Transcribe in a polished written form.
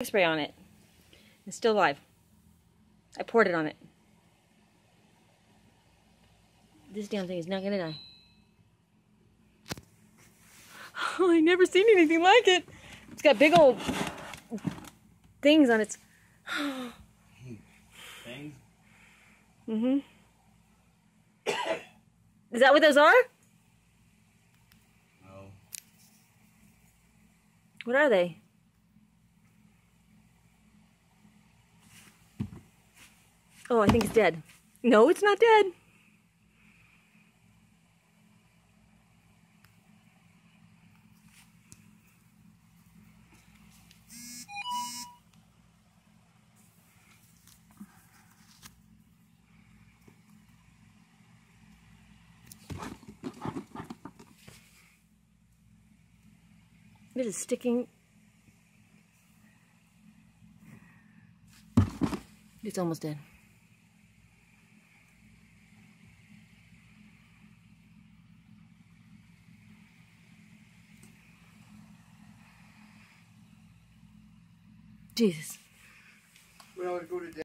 spray on it. It's still alive. I poured it on it. This damn thing is not gonna die. Oh, I never seen anything like it. It's got big old things on its. Things? Mm-hmm. Is that what those are? No. What are they? Oh, I think it's dead. No, it's not dead. It is sticking. It's almost dead. Jesus. Well, I go to